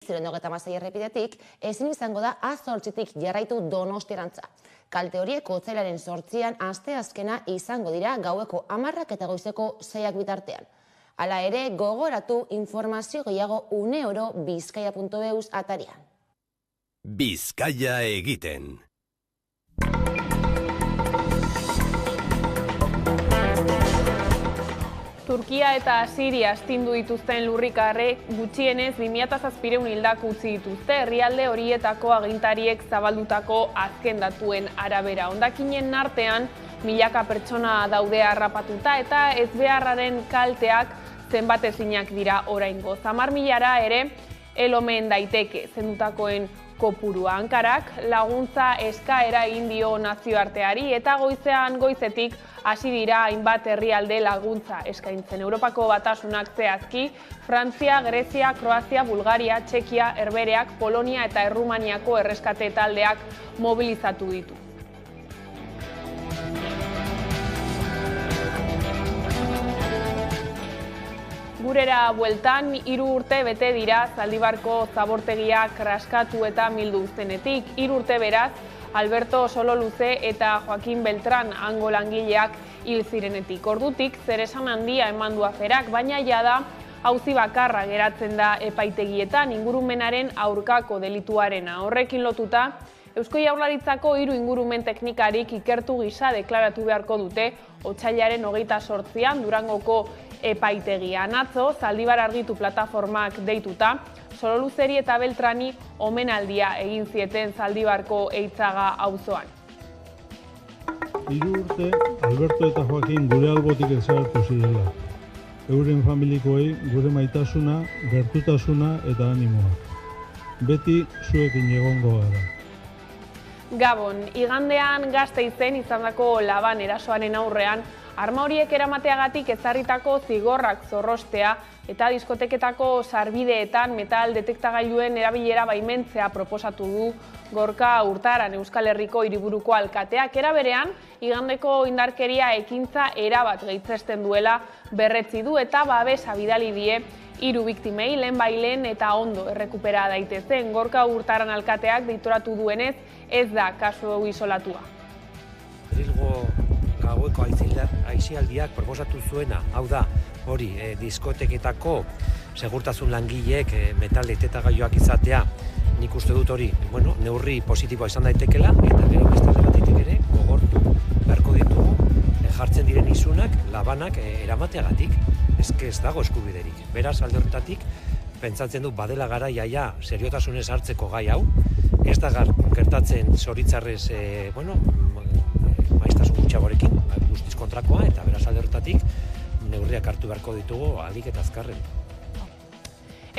I-026 errepidetik ezin izango da A8tik jarraitu Donostiarantza. Kalte horiek otsailaren 8an asteazkena izango dira gaueko 10ak eta goizeko 6ak bitartean. Hala ere, gogoratu informazio gehiago uneoro bizkaia.eus atarian. Bizkaia egiten. Turkia eta Siria astindu dituzten lurrikarrek gutxienez 2700 hildak utzi dituzte herrialde horietako agintariek zabaldutako azken datuen arabera. Hondakinen artean milaka pertsona daude harrapatuta eta ezbeharraren kalteak zenbatezinak dira oraingoz. 10.000 ere elomen daiteke zendutakoen kopurua. Ankarak laguntza eskaera egin dio nazioarteari eta goizetik hasi dira hainbat herrialde laguntza eskaintzen. Europako Batasunak zehazki, Frantzia, Grezia, Kroazia, Bulgaria, Txekia, Herbereak, Polonia eta Errumaniako erreskate taldeak mobilizatu ditu. Gurera bueltan, 3 urte bete dira Zaldibarko zabortegiak raskatu eta mildu zenetik. 3 urte beraz, Alberto Sololuze eta Joaquin Beltran hango langileak hil zirenetik. Ordutik, zeresan handia eman du aferak, baina jada auzi bakarra geratzen da epaitegietan ingurumenaren aurkako delituarena. Horrekin lotuta, Eusko Jaurlaritzako 3 ingurumen teknikarik ikertu gisa deklaratu beharko dute otsailaren 28an Durangoko epaitegian. Atzo, Zaldibar Argitu plataformak deituta, Sololuzeri eta Beltrani omenaldia egin zieten Zaldibarko Eitzaga auzoan. 3 urte, Alberto eta Joaquin gure albotik desagertu zirela. Euren familikoei gure maitasuna, gertutasuna eta animoa. Beti zuekin egongo gara. Gabon, igandean Gasteizen izandako laban erasoaren aurrean, arma horiek eramateagatik ezarritako zigorrak zorrostea eta diskoteketako sarbideetan metal detektagailuen erabilera baimentzea proposatu du Gorka Urtaran Euskal Herriko hiriburuko alkateak. Era berean, igandeko indarkeria ekintza erabat gaitzesten duela berretzi du eta babesa bidali die 3 biktimei lehenbailen eta ondo errekupera daitezen. Gorka Urtaran alkateak deitoratu duenez, ez da kasu hau isolatua. Bilgo gaueko aisialdiak proposatu zuena, hau da, hori, diskoteketako segurtasun langileek metal detektagailuak izatea, nik uste dut hori, neurri positiboa izan daitekela, eta gero beste aldetik ere gogortu beharko ditugu jartzen diren isunak labanak eramateagatik, ez dago eskubiderik. Beraz, alde horretatik, pentsatzen du badela garaia seriotasunez hartzeko gai hau, ez da gertatzen zoritzarrez, maiztasun gutxiagorekin, guztiz kontrakoa, eta beraz alde horretatik neurriak hartu beharko ditugu ahalik eta azkarren.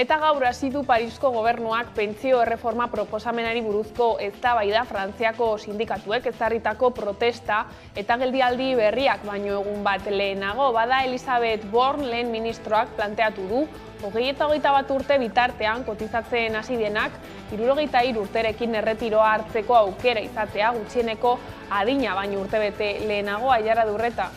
Eta gaur hasi du Parisko gobernuak pentsio erreforma proposamenari buruzko eztabaida Frantziako sindikatuek ezarritako protesta eta geldialdi berriak baino egun bat lehenago. Bada Elisabeth Borne lehen ministroak planteatu du 20 eta 21 urte bitartean kotizatzen hasi denak 63 urterekin erretiroa hartzeko aukera izatea gutxieneko adina baino urtebete lehenago. Aiara Durreta.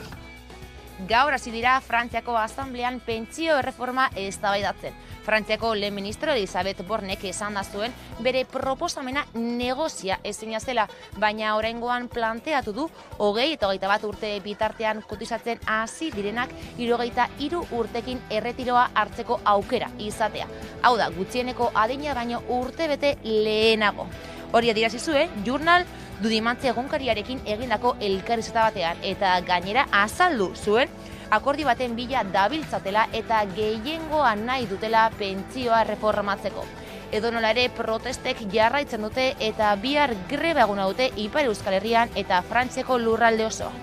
Gaur hasi dira Frantziako Asamblean pentsio erreforma eztabaidatzen. Frantziako lehen ministro Elisabeth Bornek esan da zuen bere proposamena negozia ezina zela, baina oraingoan planteatu du 20 eta 21 urte bitartean kotizatzen hasi direnak 63 urtekin erretiroa hartzeko aukera izatea. Hau da, gutxieneko adina baino urtebete lehenago. Hori adierazi zuen, Journal du Dimanche egunkariarekin egindako elkarrizketa batean eta gainera azaldu zuen akordio baten bila dabiltzatela eta gehiengoa nahi dutela pentsioa reformatzeko. Edonola ere protestek jarraitzen dute eta bihar greba eguna dute Ipar Euskal Herrian eta Frantziako lurralde osoan.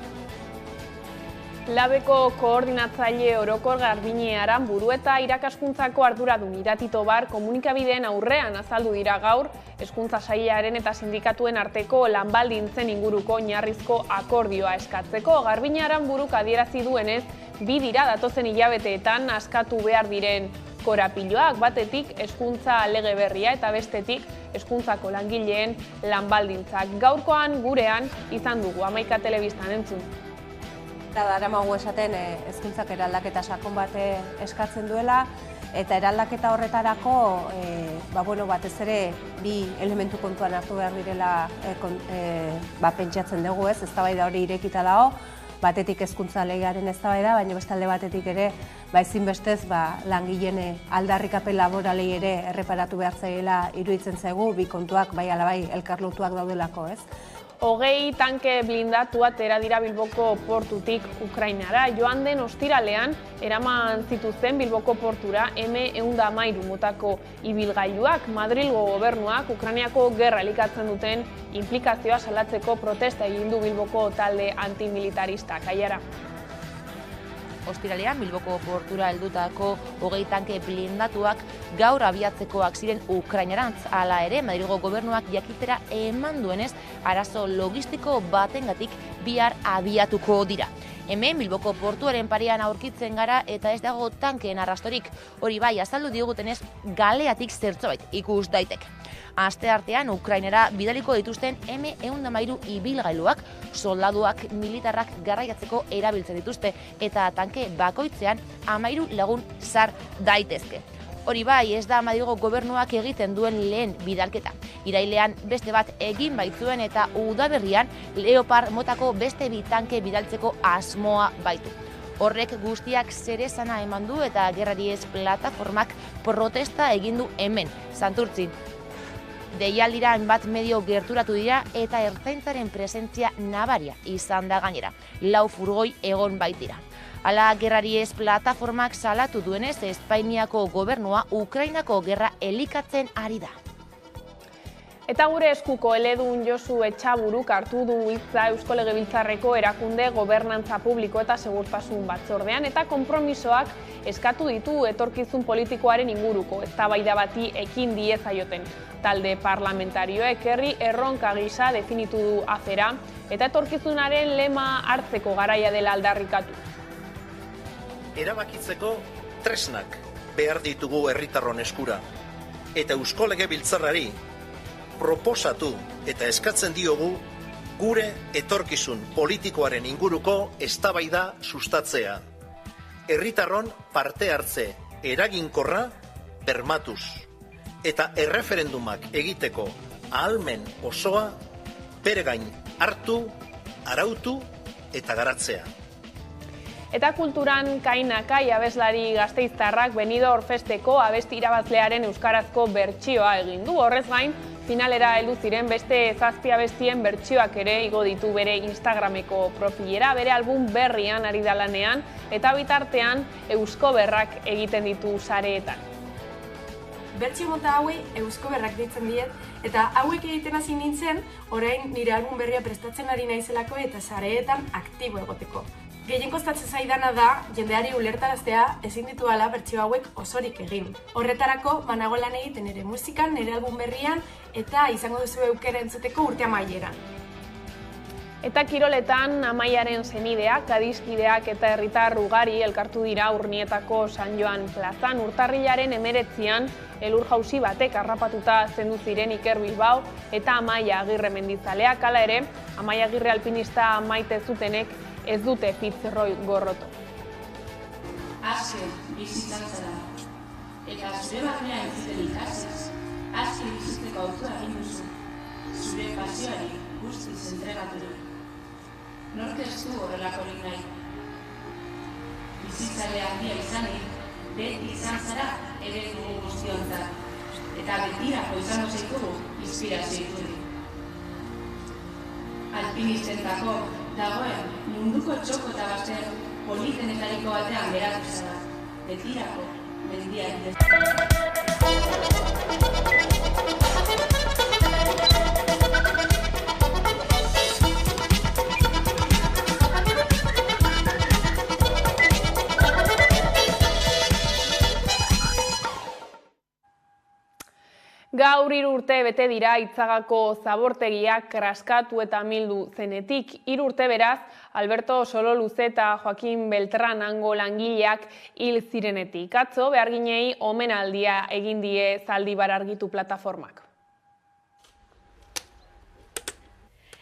Labeko koordinatzaile orokor Garbine Aranburu eta irakaskuntzako arduradun Irati Tobar komunikabideen aurrean azaldu dira gaur hezkuntza sailaren eta sindikatuen arteko lanbaldintzen inguruko oinarrizko akordioa eskatzeko. Garbine Aranburuk adierazi duenez, 2 dira datozen hilabeteetan askatu behar diren korapiloak, batetik hezkuntza lege berria eta bestetik hezkuntzako langileen lanbaldintzak. Gaurkoan gurean izan dugu 11 telebistan entzun. Daramagu esaten hezkuntzak eraldaketa sakon bat eskatzen duela, Eta eraldaketa horretarako, batez ere, bi elementu kontuan hartu behar direla pentsatzen dugu, eztabaida hori irekita dago, batetik hezkuntza legearen eztabaida, baina beste alde batetik ere, ezinbestez langileen aldarrikapen laboralei ere erreparatu behar zaiela iruditzen zaigu, bi kontuak bai ala bai elkarlotuak daudelako, ez? 20 tanke blindatu atera dira Bilboko portutik Ukrainara. Joan den ostiralean eraman zituzten Bilboko portura M113 motako ibilgailuak. Madrilgo gobernuak Ukrainiako gerra elikatzen duten inplikazioa salatzeko protesta egin du Bilboko talde antimilitarista. Kaiara. Ostiralean Bilboko portura heldutako 20 tanke blindatuak gaur abiatzekoak ziren Ukrainarantz. Hala ere, Madrilgo gobernuak jakitera eman duenez, arazo logistiko batengatik bihar abiatuko dira. Hemen Bilboko portuaren parean aurkitzen gara eta ez dago tankeen arrastorik. Hori bai, azaldu digutenez, galeatik zertzobait ikus daitek. Asteartean Ukrainara bidaliko dituzten M113 ibilgailuak soldaduak militarrak garraiatzeko erabiltzen dituzte eta tanke bakoitzean 13 lagun sar daitezke. Hori bai, ez da Madrilgo gobernuak egiten duen lehen bidalketa. Irailean beste bat egin baitzuen eta udaberrian Leopard motako beste bi tanke bidaltzeko asmoa baitu. Horrek guztiak zeresana eman du eta Gerrari Ez plataformak protesta egin du hemen, Santurtzin. Deialdira hainbat medio gerturatu dira eta ertzaintzaren presentzia nabaria izan da gainera. 4 furgoi egon baitira. Hala Gerrari Ez plataformak salatu duenez, Espainiako gobernua Ukrainako gerra elikatzen ari da. Eta gure eskuko eledun Josu Etxaburuk hartu du hitza Eusko Legebiltzarreko erakunde gobernantza publiko eta segurtasun batzordean eta konpromisoak eskatu ditu etorkizun politikoaren inguruko eztabaida bati ekin diezaioten. Talde parlamentarioek herri erronka gisa definitu du afera eta etorkizunaren lema hartzeko garaia dela aldarrikatu. Erabakitzeko tresnak behar ditugu herritarron eskura eta Eusko Legebiltzarrari proposatu eta eskatzen diogu gure etorkizun politikoaren inguruko eztabaida sustatzea. Herritarron parte hartze eraginkorra bermatuz eta erreferendumak egiteko ahalmen osoa bere gain hartu, arautu eta garatzea. Eta kulturan Kaina Kai abeslari gasteiztarrak Benidorm Festeko abesti irabazlearen euskarazko bertsioa egin du. Horrez gain, finalera heldu ziren beste 7 abestien bertsioak ere igo ditu bere Instagrameko profilera, bere album berrian ari da lanean eta bitartean eusko berrak egiten ditu sareetan. Bertsio mota hauei eusko berrak deitzen diet eta hauek egiten hasi nintzen orain nire album berria prestatzen ari naizelako eta sareetan aktibo egoteko. Gehien kostatzen zaidana da, jendeari ulertaraztea ezin dituala bertsio hauek osorik egin. Horretarako, banago lan egiten ere musikan, nire album berrian, eta izango duzu aukera entzuteko urte amaieran. Eta kiroletan Amaiaren senideak, adiskideak eta herritar ugari elkartu dira Urnietako San Joan plazan. Urtarrilaren 19an elur jausi batek harrapatuta zendu ziren Iker Bilbao eta Amaia Agirre mendizaleak. Hala ere, Amaia Agirre alpinista maite zutenek ez dute Fitzroy gorroto. Aske bizitzan zara, eta zure barnea entzuten ikasiz, aske bizitzeko autua egin duzu, zure pasioari guztiz entregaturik. Nork ez du horrelakorik nahi. Bizitzale handia izanik, beti izan zara ere dugu guztiontzat, eta betirako izango zaitugu inspirazio iturik. Alpinistentako dagoen munduko txoko eta bazter politenetariko batean geratu zara, betirako mendiak Gaur 3 urte bete dira Itzagako zabortegiak kraskatu eta mildu zenetik. 3 urte beraz, Alberto Sololuze eta Joaquin Beltran hango langileak hil zirenetik. Atzo, beharginei omenaldia egin die Zaldibar argitu plataformak.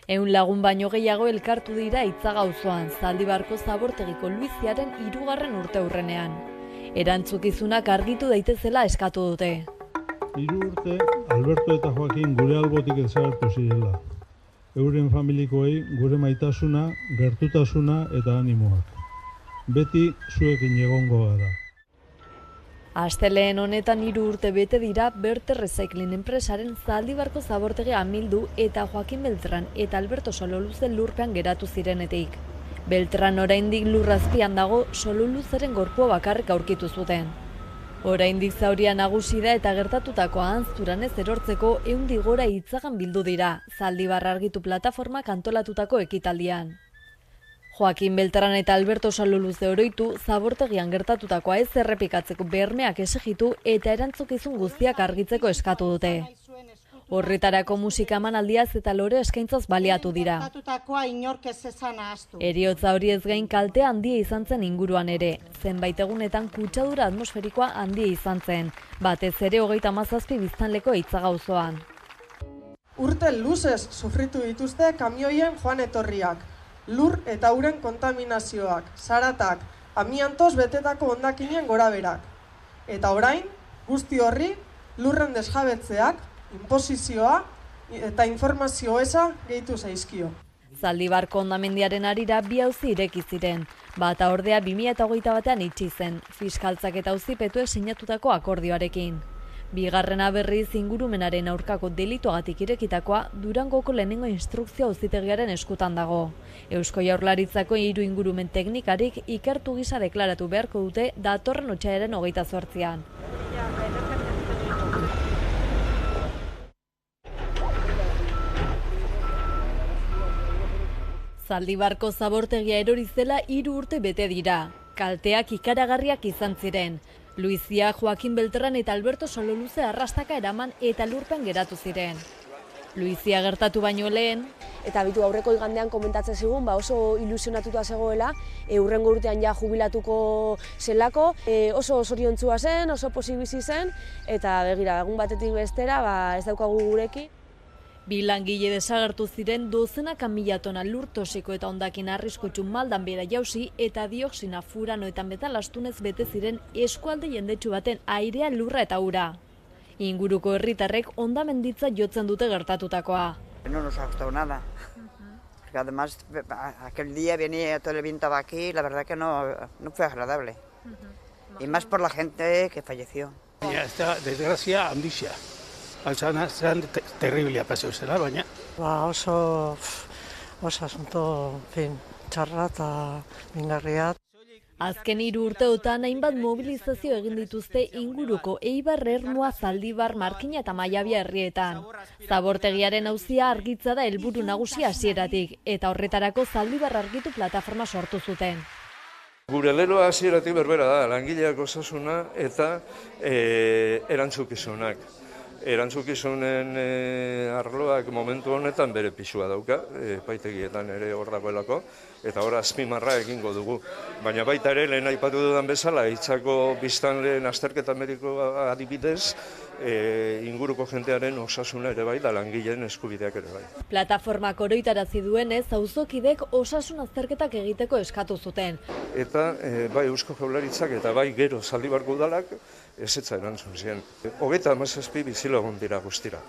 100 lagun baino gehiago elkartu dira Itzaga auzoan Zaldibarko zabortegiko Luiziaren 3. urteurrenean. Erantzukizunak argitu daitezela eskatu dute. 3 urte Alberto eta Joakin gure albotik desagertu zirela. Euren familikoei gure maitasuna, gertutasuna eta animoak. Beti zuekin egongo gara. Astelehen honetan 3 urte bete dira Berte Recycling enpresaren Zaldibarko zabortegi amildu eta Joakin Beltran eta Alberto Sololuze lurpean geratu zirenetik. Beltran oraindik lurrazpian dago, Sololuzeren gorpua bakarrik aurkitu zuten. Oraindik zauria nagusi da eta gertatutako ahanzturan ez erortzeko 100 gora hitzagan bildu dira, Zaldibar argitu plataformak antolatutako ekitaldian. Joakin Beltran eta Alberto Sololuze oroitu, zabortegian gertatutakoa ez errepikatzeko bermeak exigitu eta erantzukizun guztiak argitzeko eskatu dute. Horretarako musika emanaldiaz eta lore eskaintzaz baliatu dira. Heriotza hori ez gain kaltea handia izan zen inguruan ere. Zenbait egunetan kutsadura atmosferikoa handia izan zen, batez ere 37 biztanleko Eitzaga auzoan. Urte luzez sufritu dituzte kamioien joan etorriak, lur eta uren kontaminazioak, zaratak, amiantoz betetako hondakinen goraberak. Eta orain, guzti horri, lurren desjabetzeak, inposizioa eta informazio eza gehitu zaizkio. Zaldibarko hondamendiaren arira 2 auzi ireki ziren. Bata ordea 2021 batean itxi zen, fiskaltzak eta auzipetuek sinatutako akordioarekin. Bigarrena berriz ingurumenaren aurkako delituagatik irekitakoa Durangoko lehenengo instrukzio auzitegiaren eskutan dago. Eusko Jaurlaritzako 3 ingurumen teknikarik ikertu gisa deklaratu beharko dute datorren otsailaren 28an. Zaldibarko zabortegia erori zela 3 urte bete dira. Kalteak ikaragarriak izan ziren. Luizia, Joakin Beltran eta Alberto Sololuze arrastaka eraman eta lurpen geratu ziren. Luizia gertatu baino lehen. Eta bitu aurreko igandean komentatzen zigun, oso ilusionatuta zegoela, hurrengo urtean ja jubilatuko zelako, oso zoriontzua zen, oso posibizi zen, eta begira, egun batetik bestera, ez daukagu gureki. 2 langile desagertu ziren dozenaka mila tona lur tosiko eta hondakin arriskotsu maldan bera jausi eta dioxina, furano eta metal astunez bete ziren eskualde jendetsu baten airea, lurra eta ura. Inguruko herritarrek hondamenditza jotzen dute gertatutakoa. No nos ha gustado nada. Porque además aquel día venía todo el viento aquí, la verdad que no fue agradable. Y más por la gente que falleció. Esta desgracia handia. Altzana zen terriblea paseu zela, baina. Oso asunto, txarra eta mingarria. Azken 3 urteotan hainbat mobilizazio egin dituzte inguruko Eibar, Ermua, Zaldibar, Markina eta Maiabia herrietan. Zabortegiaren auzia argitza da helburu nagusia hasieratik eta horretarako Zaldibar argitu plataforma sortu zuten. Gure leloa hasieratik berbera da, langileak osasuna eta erantzukizunak. Erantzukizunen arloak momentu honetan bere pisua dauka, epaitegietan ere hor dagoelako, eta hor azpimarra egingo dugu. Baina baita ere, lehen aipatu dudan bezala, Eitzako biztanleen azterketa medikoa adibidez, inguruko jentearen osasuna ere bai, da langileen eskubideak ere bai. Plataformak oroitarazi duenez, auzokidek osasun azterketak egiteko eskatu zuten. Eta bai Eusko Jaurlaritzak eta bai gero Zaldibarko udalak ezetza erantzun ziren. 37 bizilagun dira guztira.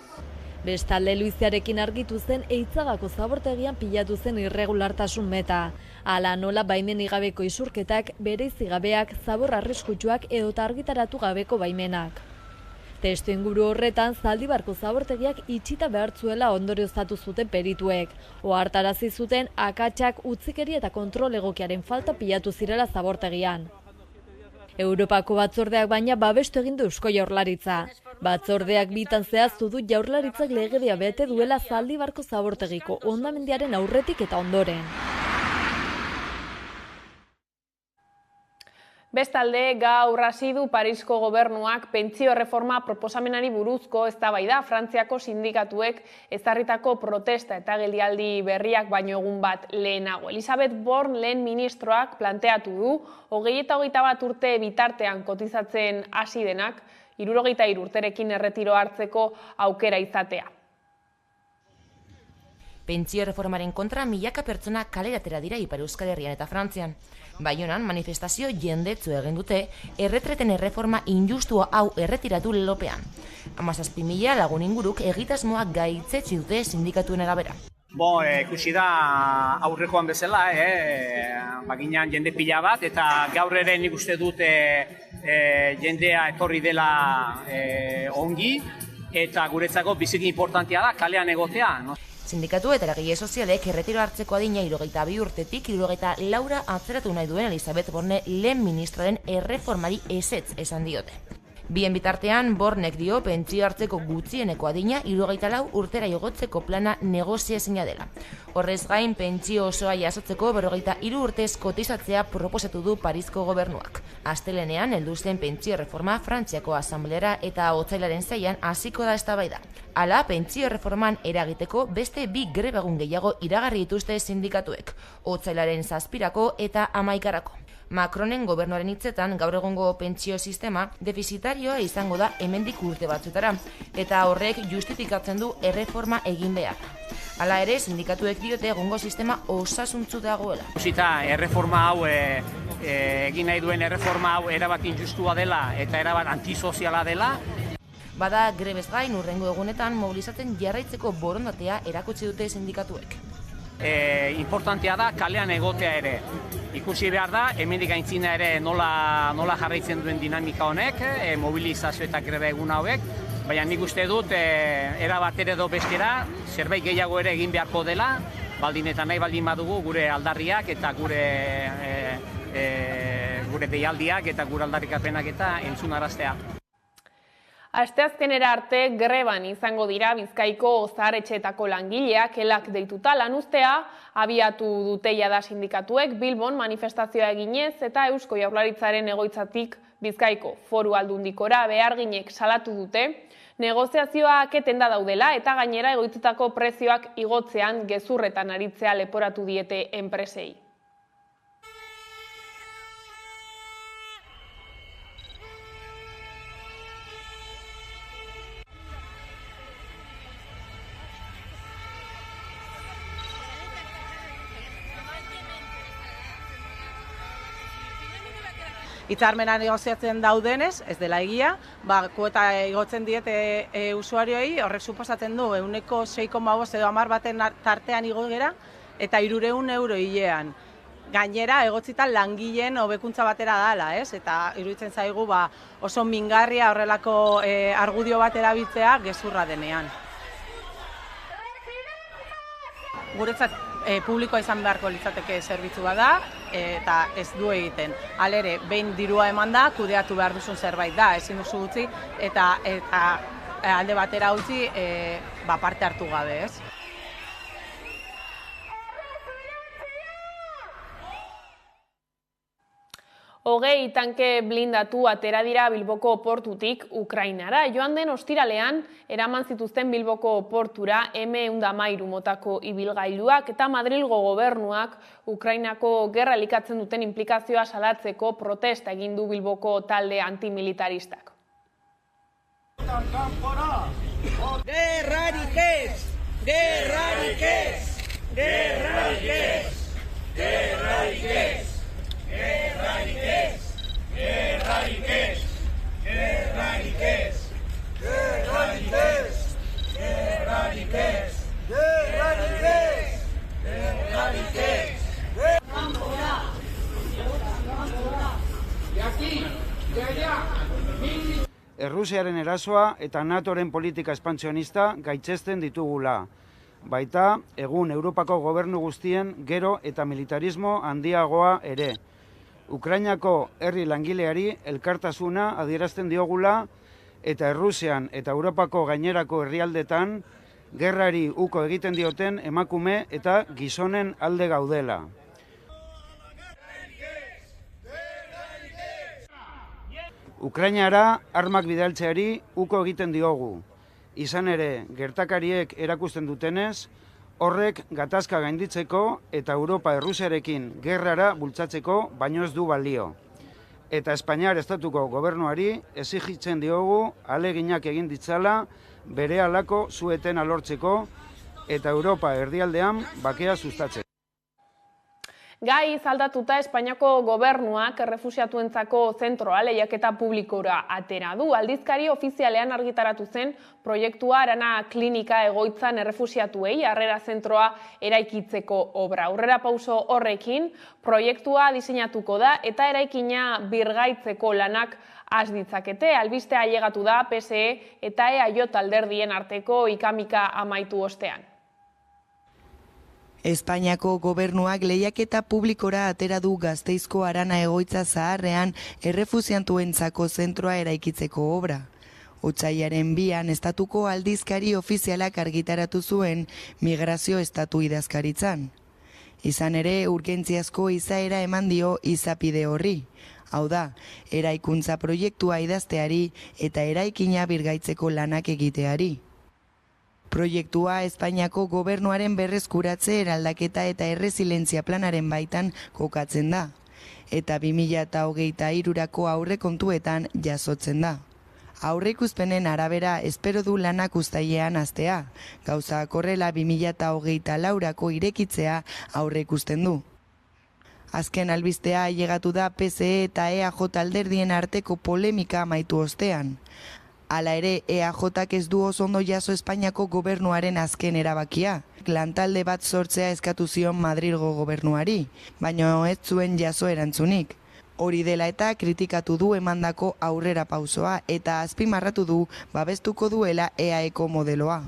Bestalde Luiziarekin argitu zen Eitzagako zabortegian pilatu zen irregulartasun meta. Hala nola baimenik gabeko isurketak, bereizigabeak, zabor arriskutsuak edota argitaratu gabeko baimenak. Testu inguru horretan Zaldibarko zabortegiak itxita behartzuela ondorioztatu zuten perituek. Ohartarazi zuten akatsak, utzikeri eta kontrol egokiaren falta pilatu zirela zabortegian. Europako batzordeak baina babestu egin du Eusko Jaurlaritza. Batzordeak bitan zehaztu du Jaurlaritzak legedia bete duela Zaldibarko zabortegiko hondamendiaren aurretik eta ondoren. Bestalde, gaur hasi du Parisko gobernuak pentsio erreforma proposamenari buruzko eztabaida Frantziako sindikatuek ezarritako protesta eta geldialdi berriak baino egun bat lehenago. Elisabeth Born lehen ministroak planteatu du 20 eta 21 urte bitartean kotizatzen hasi denak 63 urterekin erretiro hartzeko aukera izatea. Pentsio erreformaren kontra milaka pertsona kaleratera dira Ipar Euskal Herrian eta Frantzian. Baionan manifestazio jendetzu egin dute erretreten erreforma injustua hau erretiratu lelopean. 17.000 lagun inguruk egitasmoa gaitzetsi dute sindikatuen arabera. Ikusi da aurrekoan bezala, baginan jende pila bat, eta gaur ere nik uste dut jendea etorri dela ongi, eta guretzako biziki importantea da kalean egotea. Sindikatu eta eragile sozialek erretiro hartzeko adina 72 urtetik 74 atzeratu nahi duen Elisabeth Borne lehen ministroaren erreformari ezetz esan diote. Bien bitartean, Bornek dio pentsio hartzeko gutxieneko adina 74 urtera igotzeko plana negoziezina dela. Horrez gain, pentsio osoa jasotzeko 43 urtez kotizatzea proposatu du Parisko gobernuak. Astelenean, heldu zen pentsio erreforma Frantziako Asambleara eta otsailaren 6an hasiko da eztabaida. Hala, pentsio erreforman eragiteko beste 2 greba egun gehiago iragarri dituzte sindikatuek, otsailaren 7 eta 11. Macronen gobernuaren hitzetan gaur egungo pentsio sistema defizitarioa izango da hemendik urte batzuetara, eta horrek justifikatzen du erreforma egin behar. Hala ere, sindikatuek diote egungo sistema osasuntsu dagoela. Ikusita, erreforma hau, egin nahi duen erreforma hau erabat injustua dela eta erabat antisoziala dela. Bada, grebez gain hurrengo egunetan mobilizatzen jarraitzeko borondatea erakutsi dute sindikatuek. Importantea da kalean egotea ere. Ikusi behar da, hemendik aintzina ere nola jarraitzen duen dinamika honek, mobilizazio eta greba egun hauek, baina nik uste dut, erabat ere edo bestera, zerbait gehiago ere egin beharko dela, baldin eta nahi baldin badugu gure aldarriak eta gure deialdiak eta gure aldarrikapenak eta entzunaraztea. Asteazkenera arte greban izango dira Bizkaiko zahar-etxeetako langileak elak deituta lanuztea abiatu dute jada sindikatuek Bilbon manifestazioa eginez eta Eusko Jaurlaritzaren egoitzatik Bizkaiko Foru Aldundikora beharginek salatu dute negoziazioak etenda daudela eta gainera egoitzetako prezioak igotzean gezurretan aritzea leporatu diete enpresei. Hitzarmena negoziatzen daudenez, ez dela egia, kuota igotzen diete usuarioei, horrek suposatzen du, 6,5 edo 10 baten tartean igo gera, eta 300 euro hilean. Gainera, egotzitan langileen hobekuntza batera dala, eta iruditzen zaigu oso mingarria horrelako argudio bat erabiltzea gezurra denean. Guretzat publikoa izan beharko litzateke zerbitzu bada, eta ez du egiten. Halere, behin dirua eman da, kudeatu behar duzun zerbait da, ezin duzu utzi, eta alde batera utzi parte hartu gabe, ez? Hogei tanke blindatu atera dira Bilboko portutik Ukrainara. Joan den ostiralean, eraman zituzten Bilboko portura M113 motako ibilgailuak eta Madrilgo gobernuak Ukrainako gerra elikatzen duten inplikazioa salatzeko protesta egin du Bilboko talde antimilitaristak. Gerrarik ez! Gerrarik ez! Gerrarik ez! Gerrarik ez! Gerrarik ez! Gerrarik ez! Gerrarik ez! Gerrarik ez! Gerrarik ez! Gerrarik ez! Gerrarik ez! Kanpora! Jaki! Jaia! Errusiaren erasoa eta NATOren politika espansionista gaitzesten ditugula. Baita, egun Europako gobernu guztien gero eta militarismo handiagoa ere. Ukrainako herri langileari elkartasuna adierazten diogula eta Errusian eta Europako gainerako herrialdetan gerrari uko egiten dioten emakume eta gizonen alde gaudela. Ukrainara armak bidaltzeari uko egiten diogu. Izan ere, gertakariek erakusten dutenez, horrek gatazka gainditzeko eta Europa Errusiarekin gerrara bultzatzeko baino ez du balio. Eta Espainiar estatuko gobernuari exigitzen diogu ahaleginak egin ditzala berehalako suetena lortzeko eta Europa erdialdean bakea sustatzen. Gai zaldatuta Espainiako gobernuak errefuxiatuentzako zentroa lehiaketa publikora atera du. Aldizkari ofizialean argitaratu zen proiektua Arana Klinika egoitzan errefuxiatuei harrera zentroa eraikitzeko obra. Aurrera pauso horrekin proiektua diseinatuko da eta eraikina birgaitzeko lanak has ditzakete. Albistea ailegatu da PSE eta EAJ alderdien arteko ikamika amaitu ostean. Espainiako gobernuak lehiaketa publikora atera du Gasteizko Arana egoitza zaharrean errefuxiatuentzako zentroa eraikitzeko obra. Otsailaren 2an estatuko aldizkari ofizialak argitaratu zuen migrazio estatu idazkaritzan. Izan ere, urgentziazko izaera eman dio izapide horri. Hau da, eraikuntza proiektua idazteari eta eraikina birgaitzeko lanak egiteari. Proiektua Espainiako gobernuaren berreskuratze eraldaketa eta erresilientzia planaren baitan kokatzen da, eta 2023rako aurrekontuetan jasotzen da. Aurreikuspenen arabera espero du lanak uztailean hastea, gauzak horrela 2024rako irekitzea aurreikusten du. Azken albistea ailegatu da PSE eta EAJ alderdien arteko polemika amaitu ostean. Hala ere, EAJak ez du oso ondo jaso Espainiako gobernuaren azken erabakia. Lantalde bat sortzea eskatu zion Madrilgo gobernuari, baina ez zuen jaso erantzunik. Hori dela eta kritikatu du emandako aurrera pausoa eta azpimarratu du babestuko duela EAEko modeloa.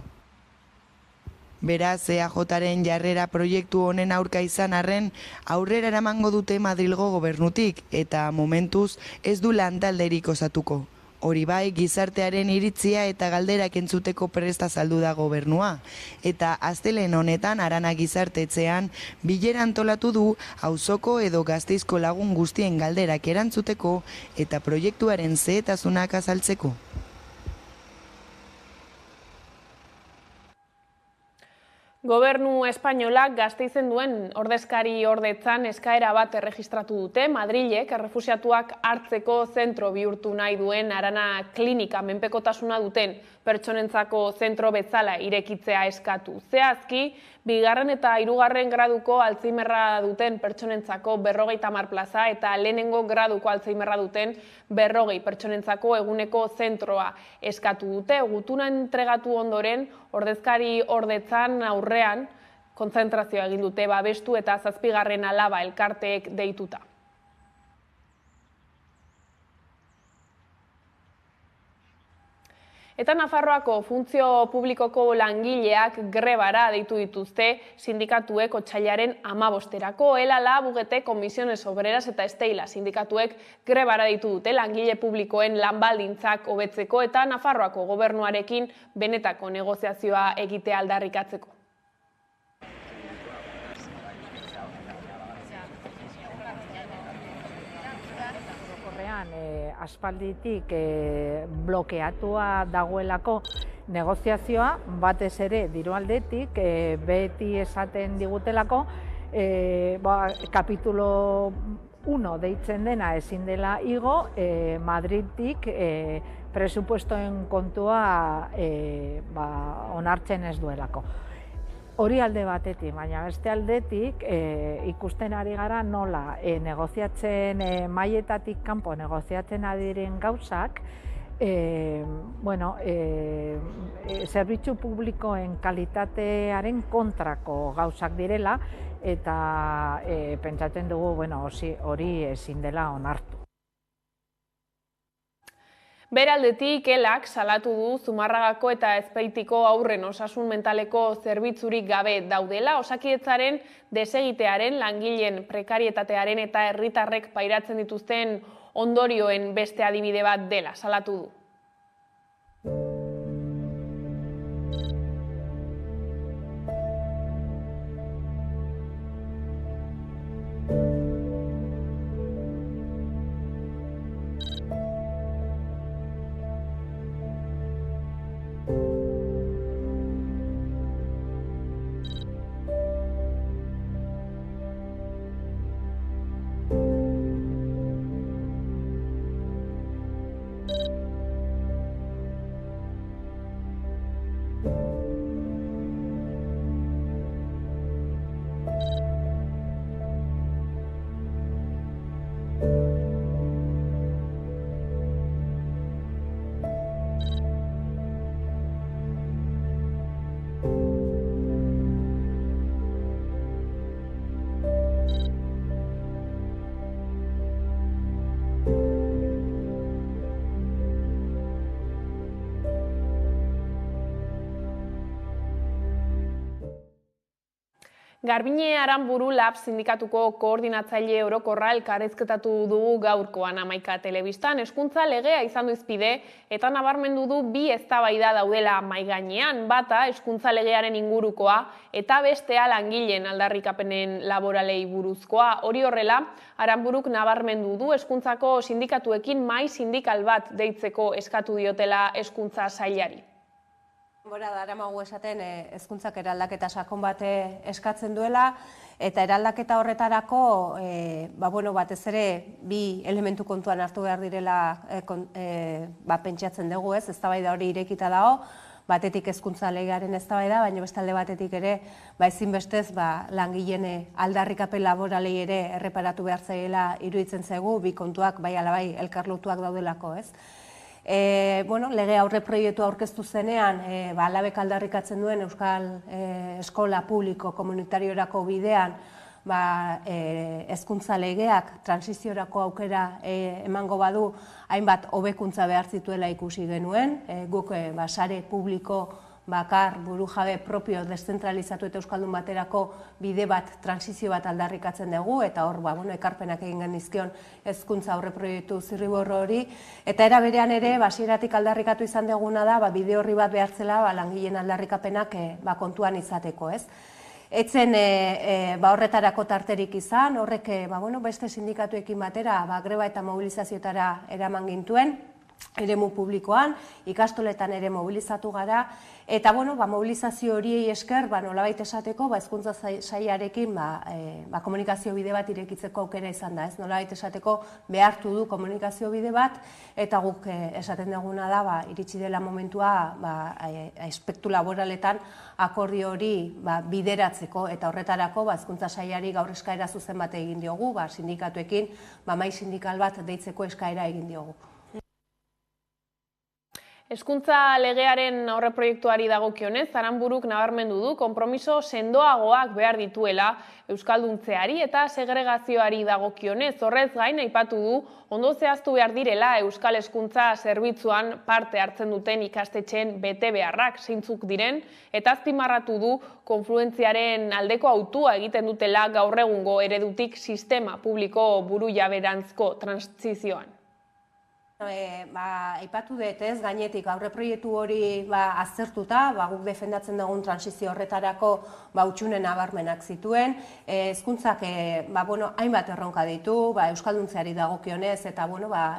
Beraz, EAJaren jarrera proiektu honen aurka izan arren, aurrera eramango dute Madrilgo gobernutik eta momentuz ez du lantalderik osatuko. Hori bai, gizartearen iritzia eta galderak entzuteko presta azaldu da gobernua. Eta astelehen honetan Arana gizartetzean bilera antolatu du auzoko edo Gasteizko lagun guztien galderak erantzuteko eta proiektuaren zehetasunak azaltzeko. Gobernu espainolak Gasteizen duen ordezkari ordetzan eskaera bat erregistratu dute. Madrilek errefuxiatuak hartzeko zentro bihurtu nahi duen Arana Klinika menpekotasuna duten pertsonentzako zentro bezala irekitzea eskatu. Zehazki, 2. eta 3. graduko Alzheimerra duten pertsonentzako 50 plaza eta 1. graduko Alzheimerra duten 40 pertsonentzako eguneko zentroa eskatu dute. Gutuna entregatu ondoren, ordezkari ordetzan aurrean kontzentrazioa egin dute babestu eta 7. alaba elkarteek deituta. Eta Nafarroako funtzio publikoko langileak grebara deitu dituzte sindikatuek otsailaren 15erako. ELALA, Bugete, Comisiones Obreras eta Esteila sindikatuek grebara deitu dute langile publikoen lanbaldintzak hobetzeko eta Nafarroako gobernuarekin benetako negoziazioa egitea aldarrikatzeko. Aspalditik blokeatua dagoelako negoziazioa, batez ere diru aldetik, beti esaten digutelako, kapitulo 1 deitzen dena ezin dela igo, Madridtik presupuestoen kontua onartzen ez duelako. Hori alde batetik, baina beste aldetik ikusten ari gara nola negoziatzen mailetatik kanpo negoziatzen adiren gauzak, zerbitzu publikoen kalitatearen kontrako gauzak direla eta pentsatzen dugu hori ezin dela onartu. Beraldetik, ELAK salatu du Zumarragako eta Azpeitiko haurren osasun mentaleko zerbitzurik gabe daudela, Osakidetzaren desegitearen, langileen prekarietatearen eta herritarrek pairatzen dituzten ondorioen beste adibide bat dela salatu du. Garbine Aranburu Lab sindikatuko koordinatzaile orokorra elkarrizketatu dugu gaurkoan Hamaika telebistan. Hezkuntza legea izan du hizpide eta nabarmendu du bi eztabaida daudela mahai gainean, bata hezkuntza legearen ingurukoa eta bestea langileen aldarrikapenen laboralei buruzkoa. Hori horrela, Aranburuk nabarmendu du hezkuntzako sindikatuekin mahai sindikal bat deitzeko eskatu diotela hezkuntza sailari. Bora, daramagu esaten hezkuntzak eraldaketa sakon bat eskatzen duela, eta eraldaketa horretarako, batez ere, bi elementu kontuan hartu behar direla pentsatzen dugu, eztabaida hori irekita dago, batetik hezkuntza legearen eztabaida, baina beste alde batetik ere, ezinbestez langileen aldarrikapen laboralei ere erreparatu behar zaiela iruditzen zaigu, bi kontuak bai alabai elkarlotuak daudelako, ez? Lege aurre proiektua aurkeztu zenean, Labek aldarrikatzen duen Euskal Eskola Publiko Komunitariorako bidean hezkuntza legeak transiziorako aukera emango badu hainbat hobekuntza behar zituela ikusi genuen. Guk sare publiko bakar, burujabe propio deszentralizatu eta euskaldun baterako bide bat, transizio bat aldarrikatzen dugu, eta hor, ekarpenak egin genizkion hezkuntza aurre proiektu zirriborro hori, eta era berean ere, hasieratik aldarrikatu izan duguna da, bide horri bat behartzela langileen aldarrikapenak kontuan izateko, ez? Etzen horretarako tarterik izan, horrek beste sindikatuekin batera, greba eta mobilizazioetara eraman gintuen, eremu publikoan, ikastoletan ere mobilizatu gara, eta mobilizazio horiei esker, nolabait esateko, hezkuntza sailarekin komunikazio bide bat irekitzeko aukera izan da, nolabait esateko behartu du komunikazio bide bat, eta guk esaten duguna da, iritsi dela momentua aspektu laboraletan akordio hori bideratzeko, eta horretarako hezkuntza sailari gaur eskaera zuzen bat egin diogu, sindikatuekin mahai sindikal bat deitzeko eskaera egin diogu. Hezkuntza legearen aurreproiektuari dagokionez, Aranburuk nabarmendu du konpromiso sendoagoak behar dituela euskalduntzeari eta segregazioari dagokionez. Horrez gain aipatu du ondo zehaztu behar direla euskal hezkuntza zerbitzuan parte hartzen duten ikastetxeen betebeharrak zeintzuk diren, eta azpimarratu du konfluentziaren aldeko hautua egiten dutela gaur egungo eredutik sistema publiko burujaberanzko trantsizioan. Aipatu dut ez, gainetik aurreproiektu hori aztertuta, guk defendatzen dugun transizio horretarako hutsune nabarmenak zituen, hezkuntzak hainbat erronka ditu, euskalduntzeari dagokionez, eta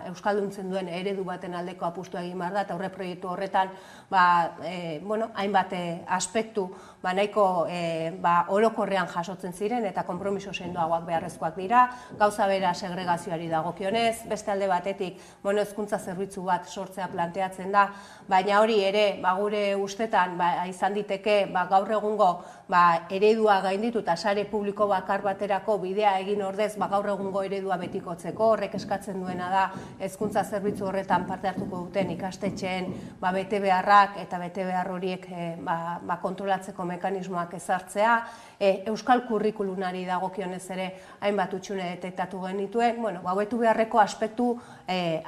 euskalduntzen duen eredu baten aldeko apustua egin behar da, eta aurreproiektu horretan hainbat aspektu nahiko orokorrean jasotzen ziren, eta konpromiso sendoagoak beharrezkoak dira, gauza bera segregazioari dagokionez, beste alde batetik hezkuntza zerbitzu bat sortzea planteatzen da, baina hori ere, gure ustetan izan diteke gaur egungo eredua gainditu eta sare publiko bakar baterako bidea egin ordez gaur egungo eredua betikotzeko, horrek eskatzen duena da hezkuntza zerbitzu horretan parte hartuko duten ikastetxeen betebeharrak eta betebehar horiek kontrolatzeko mekanismoak ezartzea, euskal kurrikulunari dagokionez ere hainbat hutsune detektatu genituen, hobetu beharreko aspektu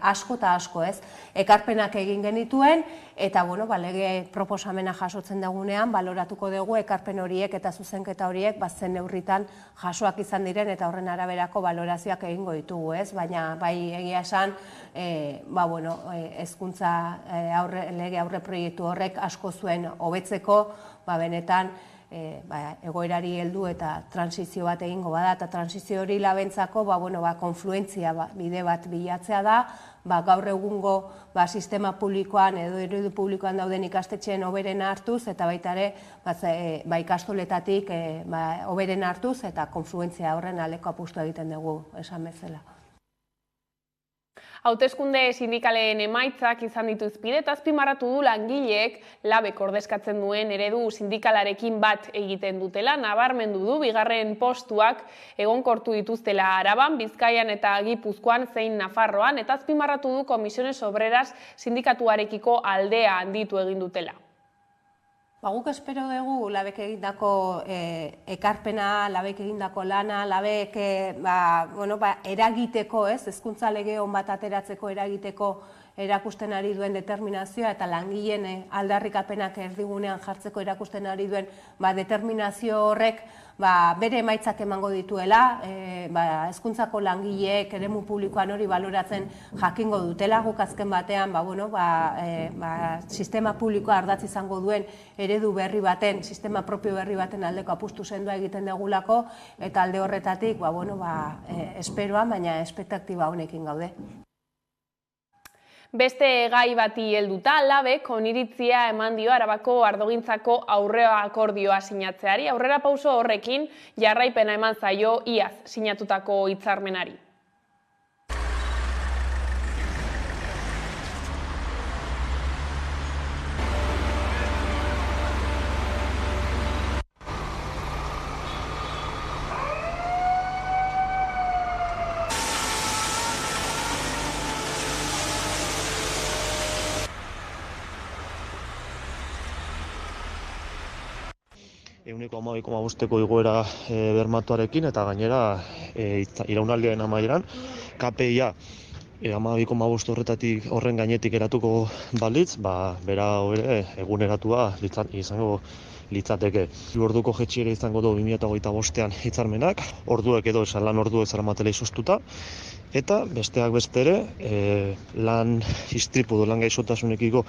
asko eta asko, ez? Ekarpenak egin genituen, eta lege proposamena jasotzen dugunean, baloratuko dugu ekarpen horiek eta zuzenketa horiek zen neurritan jasoak izan diren eta horren araberako balorazioak egingo ditugu, ez? Baina bai egia esan, hezkuntza lege aurre proiektu horrek asko zuen hobetzeko, benetan egoerari heldu eta transizio bat egingo bada, eta transizio hori labentzako konfluentzia bide bat bilatzea da, gaur egungo sistema publikoan edo eredu publikoan dauden ikastetxeen hoberena hartuz, eta baita ere ikastoletatik hoberena hartuz, eta konfluentzia horren aldeko apustua egiten dugu esan bezala. Hauteskunde sindikalen emaitzak izan ditu hizpide eta azpimarratu du langileek Labek ordezkatzen duen eredu sindikalarekin bat egiten dutela, nabarmendu du bigarren postuak egonkortu dituztela Araban, Bizkaian eta Gipuzkoan zein Nafarroan, eta azpimarratu du Comisiones Obreras sindikatuarekiko aldea handitu egin dutela. Guk espero dugu Labek egindako ekarpena, Labek egindako lana, Labek eragiteko, hezkuntza lege on bat ateratzeko eragiteko erakusten ari duen determinazioa eta langileen aldarrikapenak erdigunean jartzeko erakusten ari duen determinazio horrek bere emaitzak emango dituela, hezkuntzako langileek eremu publikoan hori baloratzen jakingo dutela, guk azken batean sistema publikoa ardatz izango duen eredu berri baten, sistema propio berri baten aldeko apustu sendoa egiten dugulako, eta alde horretatik esperoan, baina espektaktiba honekin gaude. Beste gai bati helduta, Labek oniritzia eman dio Arabako ardogintzako aurrea akordioa sinatzeari. Aurrera pauso horrekin jarraipena eman zaio iaz sinatutako hitzarmenari. Euneko 12,5ko igoera bermatuarekin eta gainera iraunaldiaren amaieran KPIa 12,5 horretatik horren gainetik eratuko balitz, bera ere eguneratua izango litzateke. Orduko jetxiera izango du 2025ean hitzarmenak, orduek edo esan lan orduek zaramatela izoztuta, eta besteak bestere lan istripu du lan gaixotasunekiko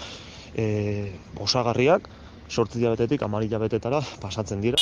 osagarriak 8 hilabetetik 10 hilabetetara pasatzen dira.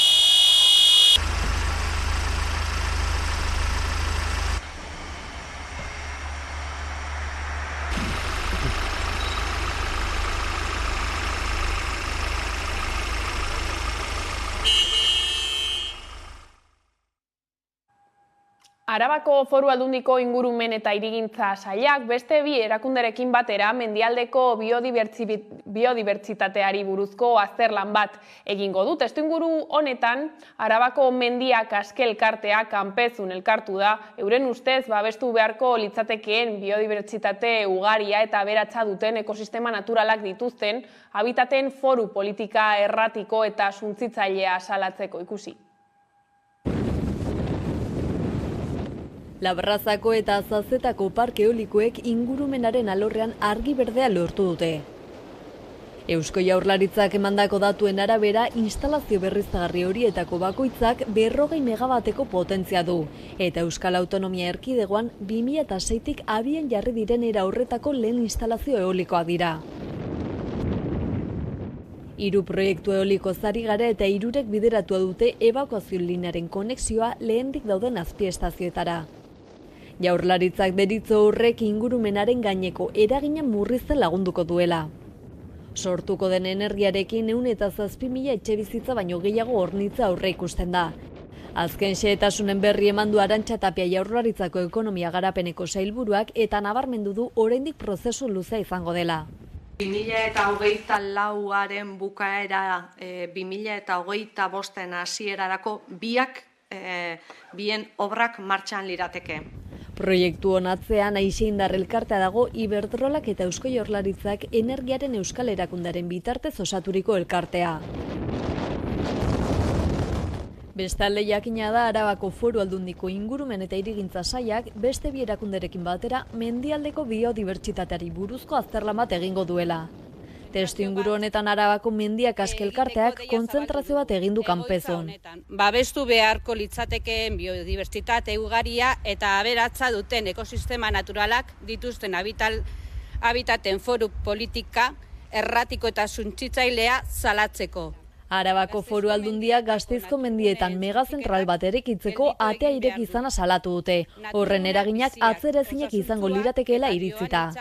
Arabako Foru Aldundiko ingurumen eta hirigintza sailak beste bi erakunderekin batera mendialdeko biodibertsitateari buruzko azterlan bat egingo du. Testuinguru honetan, Arabako mendiak aske elkartea kanpezun elkartu da, euren ustez babestu beharko litzatekeen biodibertsitate ugaria eta aberatsa duten ekosistema naturalak dituzten habitaten foru politika erratiko eta suntzitzailea salatzeko ikusi. Labrazako eta Azazetako parke eolikoek ingurumenaren alorrean argi berdea lortu dute. Eusko Jaurlaritzak emandako datuen arabera, instalazio berriztagarri horietako bakoitzak 40 megabateko potentzia du, eta Euskal Autonomia Erkidegoan 2006tik abian jarri diren era horretako lehen instalazio eolikoak dira. 3 proiektu eoliko zari gara eta 3 bideratua dute ebakuazio linearen konexioa lehendik dauden azpiestazioetara. Jaurlaritzak deritzo horrek ingurumenaren gaineko eragina murrizten lagunduko duela. Sortuko den energiarekin 107.000 etxebizitza baino gehiago hornitza aurre ikusten da. Azken xehetasunen berri eman du Arantxa Tapia Jaurlaritzako ekonomia garapeneko sailburuak eta nabarmendu du oraindik prozesu luzea izango dela. 2024aren bukaera 2025 hasierarako bien obrak martxan lirateke. Proiektu honatzean Aixeindar elkartea dago Iberdrolak eta Eusko Jaurlaritzak energiaren euskal erakundaren bitartez osaturiko elkartea. Bestalde jakina da Arabako Foru Aldundiko ingurumen eta hirigintza sailak beste bi erakunderekin batera mendialdeko biodibertsitateari buruzko azterlan bat egingo duela. Testuinguru honetan Arabako mendiak aske elkarteak kontzentrazio bat egin du kanpezun. Babestu beharko litzatekeen biodibertsitate ugaria eta aberatsa duten ekosistema naturalak dituzten habitaten foru politika erratiko eta suntsitzailea salatzeko. Arabako Foru Aldundia Gasteizko mendietan megazentral bat eraikitzeko atea ireki izana salatu dute. Horren eraginak atzerezinak izango liratekeela iritzita.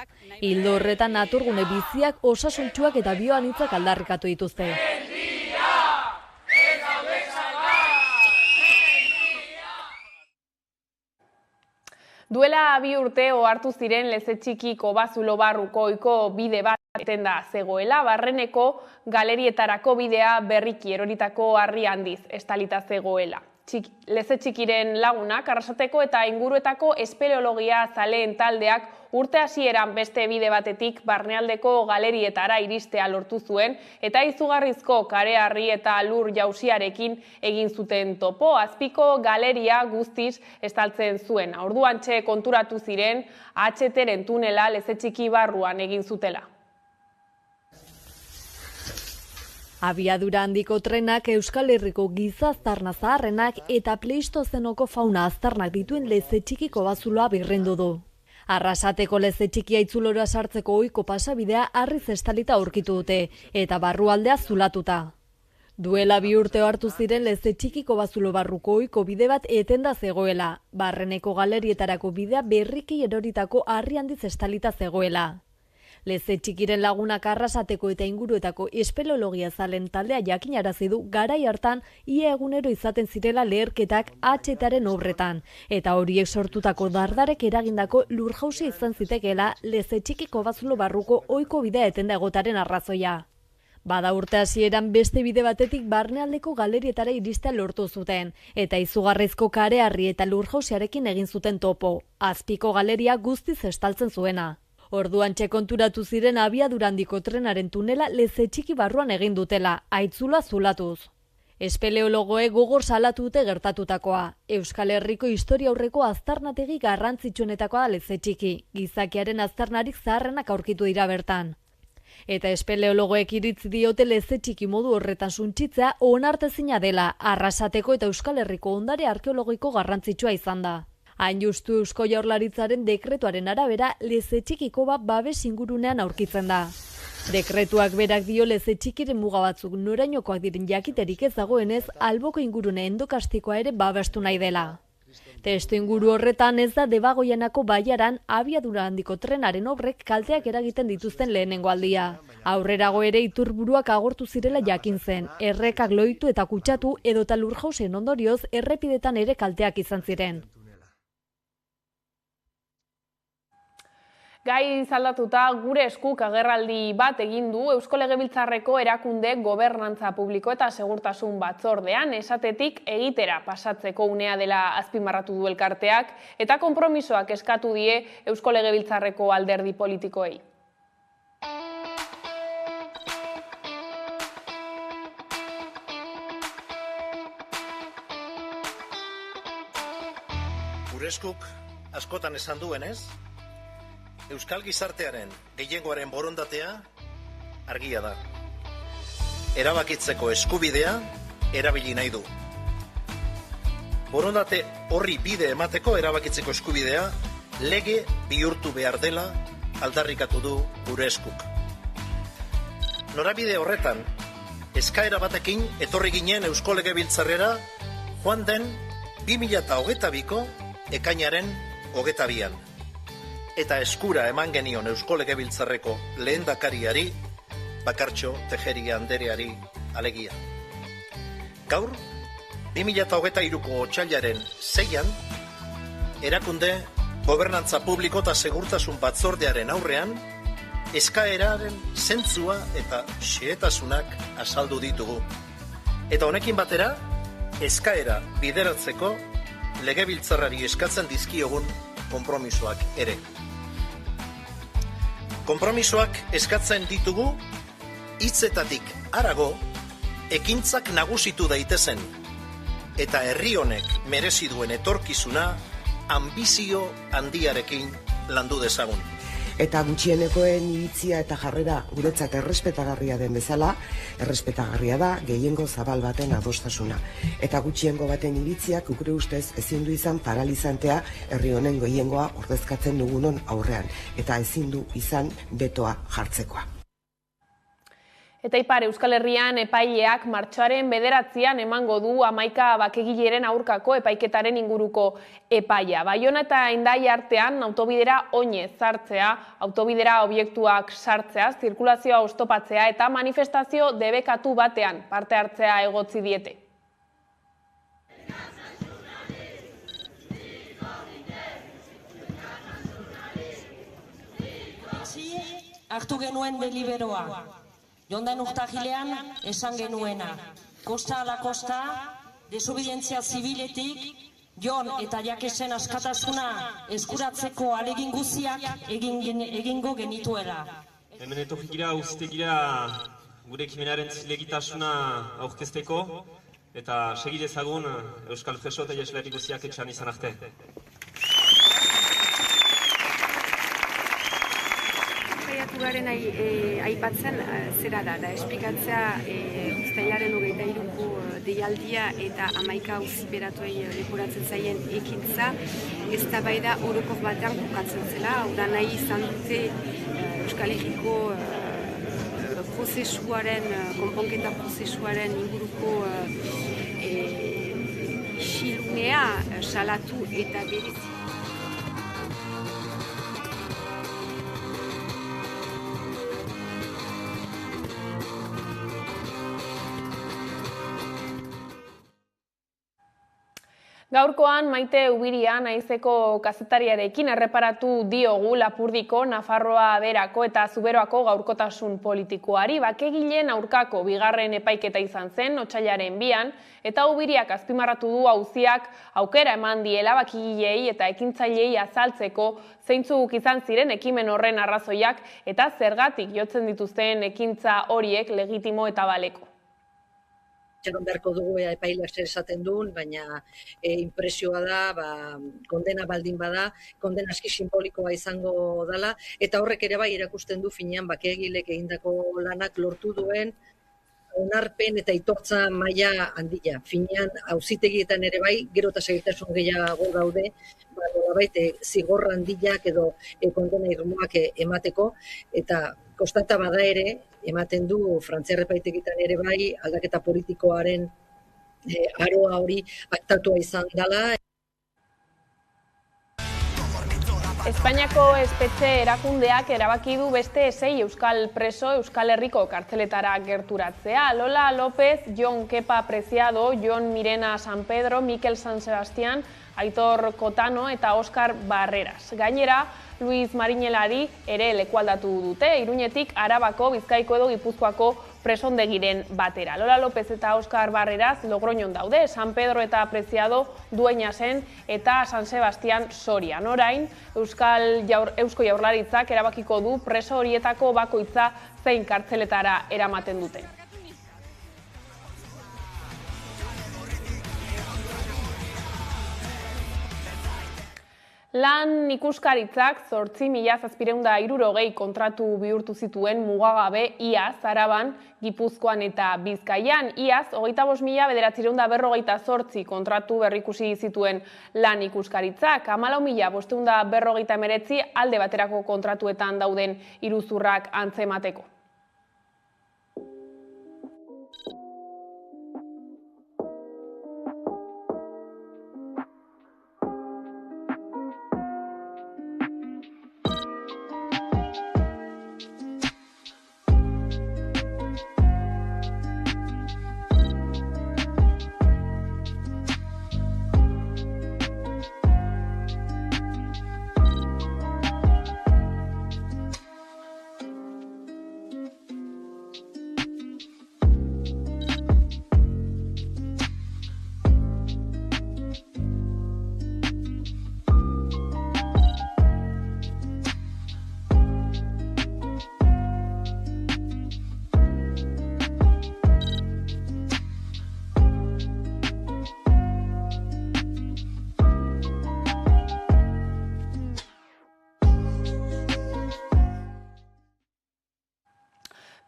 Ildo horretan naturgune biziak, osasuntsuak eta bioanitzak aldarrikatu dituzte. Duela 2 urte ohartu ziren Lezetxikiko Bazulo barrukoiko bide bat etenda zegoela, barreneko galerietarako bidea berriki eroritako harri handiz estalita zegoela. Leze Txikiren lagunak, Arrasateko eta inguruetako espeleologia zaleen taldeak urte hasieran beste bide batetik barnealdeko galerietara iristea lortu zuen eta izugarrizko kareharri eta lur jausiarekin egin zuten topo. Azpiko galeria guztiz estaltzen zuen. Orduantxe konturatu ziren HTren tunela Leze Txiki barruan egin zutela. Abiadura handiko trenak Euskal Herriko giza aztarna zaharrenak eta Pleistozenoko fauna aztarnak dituen Leze Txikiko bazuloa birrendu du. Arrasateko Leze Txikia itzulora sartzeko ohiko pasabidea harriz estalita aurkitu dute eta barrualdea zulatuta. Duela 2 urte hartu ziren Leze Txikiko bazulo barruko ohiko bide bat etenda zegoela, barreneko galerietarako bidea berriki eroritako harri handiz estalita zegoela. Leze Txikiren lagunak Arrasateko eta inguruetako espeleologia zalen taldea jakinarazi du garai hartan ia egunero izaten zirela leherketak HTaren obretan, eta horiek sortutako dardarek eragindako lurjausia izan zitekeela Leze Txikiko bazulo barruko ohiko bidea etenda egotaren arrazoia. Bada urte hasieran beste bide batetik barnealdeko galerietara iristea lortu zuten, eta izugarrizko kareharri eta lurjausiarekin egin zuten topo, azpiko galeria guztiz estaltzen zuena. Orduantxe konturatu ziren abiadura handiko trenaren tunela Leze Txiki barruan egin dutela, aitzula zulatuz. Espeleologoek gogor salatu dute gertatutakoa. Euskal Herriko historia aurreko aztarnategi garrantzitsuenetakoa da Leze Txiki, gizakiaren aztarnarik zaharrenak aurkitu dira bertan. Eta espeleologoek iritzi diote Leze Txiki modu horretan suntsitzea onartezina dela, Arrasateko eta Euskal Herriko ondare arkeologiko garrantzitsua izan da. Hain justu Eusko Jaurlaritzaren dekretuaren arabera Leze Txikiko bat babes ingurunean aurkitzen da. Dekretuak berak dio Leze Txikiren muga batzuk norainokoak diren jakiterik ez dagoenez, alboko ingurune endokastikoa ere babestu nahi dela. Testu inguru horretan ez da Debagoienako baiaran abiadura handiko trenaren obrek kalteak eragiten dituzten lehenengo aldia. Aurrerago ere iturburuak agortu zirela jakin zen, errekak loitu eta kutsatu edota lurjausen ondorioz errepidetan ere kalteak izan ziren. Gai zaldatuta gure eskuk agerraldi bat egin du Eusko Legebiltzarreko erakunde gobernantza publiko eta segurtasun batzordean esatetik egitera pasatzeko unea dela azpimarratu du elkarteak eta konpromisoak eskatu die Eusko Legebiltzarreko alderdi politikoei. Gure eskuk askotan esan duenez, Euskal gizartearen gehiengoaren borondatea argia da. Erabakitzeko eskubidea erabili nahi du. Borondate horri bide emateko erabakitzeko eskubidea lege bihurtu behar dela aldarrikatu du gure eskuk. Norabide horretan, eskaera batekin etorri ginen Eusko Legebiltzarrera joan den 2022ko ekainaren 22an. Eta eskura eman genion Eusko Legebiltzarreko lehendakariari, Bakartxo Tejeria andereari alegia. Gaur, 2023ko otsailaren 6an, erakunde gobernantza publiko eta segurtasun batzordearen aurrean, eskaeraren zentzua eta xehetasunak azaldu ditugu. Eta honekin batera, eskaera bideratzeko Legebiltzarrari eskatzen dizkiogun konpromisoak ere. Konpromisoak eskatzen ditugu, hitzetatik harago, ekintzak nagusitu daitezen, eta herri honek merezi duen etorkizuna anbizio handiarekin landu dezagun. Eta gutxienekoen iritzia eta jarrera guretzat errespetagarria den bezala, errespetagarria da gehiengo zabal baten adostasuna. Eta gutxiengo baten iritziak gure ustez ezin du izan paralizantea herri honen gehiengoa ordezkatzen dugunon aurrean. Eta ezin du izan betoa jartzekoa. Eta Ipar Euskal Herrian epaileak martxoaren 9an emango du 11 bakegileren aurkako epaiketaren inguruko epaia. Baiona eta Hendaia artean autobidera oinez sartzea, autobidera obiektuak sartzea, zirkulazioa oztopatzea eta manifestazio debekatu batean parte hartzea egotzi diete. Hartu genuen deliberoa. Jondan urtahilean esan genuena, kosta ala kosta, desobedientzia zibiletik, Jon eta Jakesen askatasuna eskuratzeko alegin guztiak egingo genituela. Hemen etorkira uzitekira gure ekimenaren zilegitasuna aurkezteko eta segi dezagun Euskal Preso eta Ieslari guztiak etxean izan arte. Saiatu garen aipatzen zera da esplikatzea uztailaren 23ko deialdia eta 11 auziperatuei leporatzen zaien ekintza eztabaida orokor batean kokatzen zela, hau da nahi izan dute Euskal Herriko prozesuaren, konponketa prozesuaren inguruko isilunea salatu eta berezi. Gaurkoan Maite Ubiria Naizeko kazetariarekin erreparatu diogu Lapurdiko, Nafarroa Berako eta Zuberoako gaurkotasun politikoari. Bakegileen aurkako bigarren epaiketa izan zen otsailaren 2an, eta Ubiriak azpimarratu du auziak aukera eman diela bakigilei eta ekintzailei azaltzeko zeintzuk izan ziren ekimen horren arrazoiak eta zergatik jotzen dituzten ekintza horiek legitimo eta baleko. Txeron beharko dugu epaileak zer esaten duen, baina impresioa da, kondena baldin bada, kondena aski simbolikoa izango dela, eta horrek ere bai erakusten du finean bakegilek egindako lanak lortu duen onarpen eta aitortza maila handia. Finean auzitegietan ere bai, gero eta segitasun gehiago daude, nolabait zigor handiak edo kondena irmoak emateko, eta kostata bada ere, ematen du Frantziar epaitegitan ere bai aldaketa politikoaren aroa hori aktatua izan dela. Espainiako espetxe erakundeak erabaki du beste 6 euskal preso Euskal Herriko kartzeletara gerturatzea. Lola López, Jon Kepa Preciado, Jon Mirena San Pedro, Mikel San Sebastián, Aitor Kotano eta Oskar Barreras. Gainera, Luis Marinelari ere lekualdatu dute, Iruñetik Arabako, Bizkaiko edo Gipuzkoako presondegiren batera. Lola López eta Oskar Barreras Logroñon daude, San Pedro eta Preciado Dueñasen eta San Sebastián Sorian. Orain, Eusko Jaurlaritzak erabakiko du preso horietako bakoitza zein kartzeletara eramaten duten. Lan ikuskaritzak 8.760 kontratu bihurtu zituen mugagabe iaz Araban, Gipuzkoan eta Bizkaian. Iaz 25.948 kontratu berrikusi zituen lan ikuskaritzak. 14.549 alde baterako kontratuetan dauden iruzurrak antzemateko.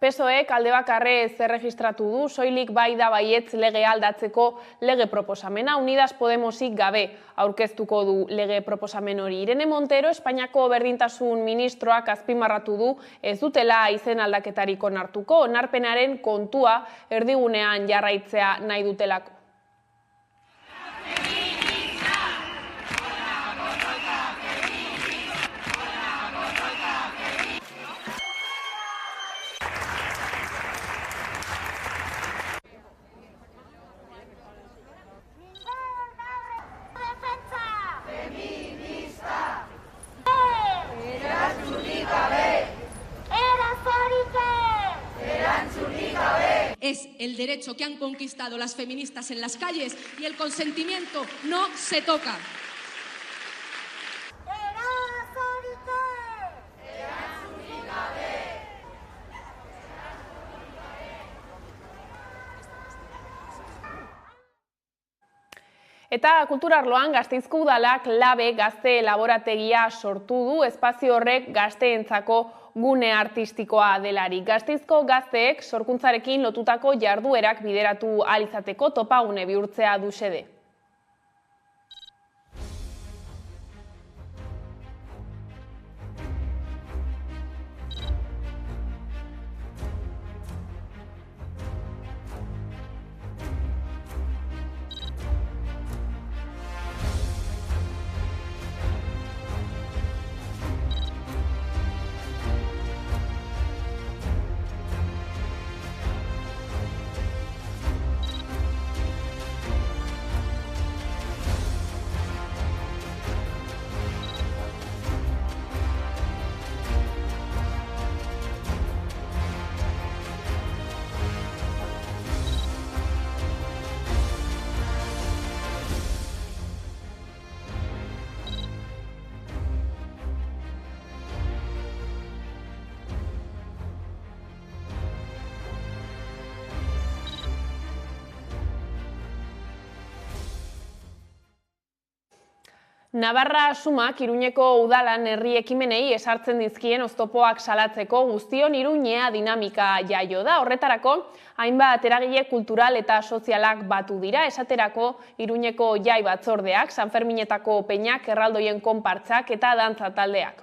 PSOEk alde bakarrez erregistratu du, soilik bai da baietz lege aldatzeko lege proposamena. Unidas Podemosik gabe aurkeztuko du lege proposamen hori. Irene Montero, Espainiako berdintasun ministroak azpimarratu du ez dutela izen aldaketarik onartuko, onarpenaren kontua erdigunean jarraitzea nahi dutelako. el derecho que han conquistado las feministas en las calles y el consentimiento no se toca. Eta kulturarloan Gasteizko Udalak Labe gazte laborategia sortu du, espazio horrek gazteentzako gune artistikoa delarik. Gasteizko gazteek sorkuntzarekin lotutako jarduerak bideratu ahal izateko topagune bihurtzea du xede. Navarra Sumak Iruñeko udalan herri ekimenei esartzen dizkien oztopoak salatzeko guztion Iruñea dinamika jaio da. Horretarako, hainbat eragile kultural eta sozialak batu dira, esaterako Iruñeko jai batzordeak, Sanferminetako peinak, erraldoien konpartzak eta dantza taldeak.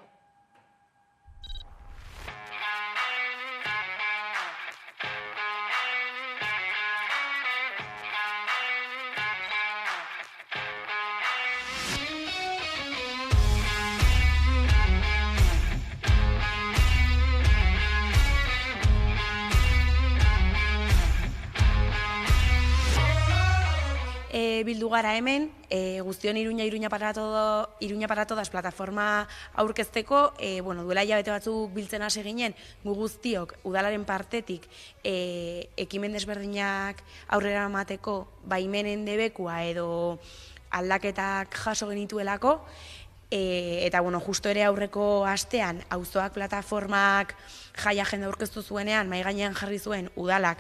Bildu gara hemen, guztion Iruña para todas plataforma aurkezteko, duela hilabete batzuk biltzen hasi ginen, gu guztiok udalaren partetik ekimen desberdinak aurrera emateko baimenen debekua edo aldaketak jaso genituelako, eta justo ere aurreko astean auzoak plataformak jaia jende aurkeztu zuenean, mahai gainean jarri zuen udalak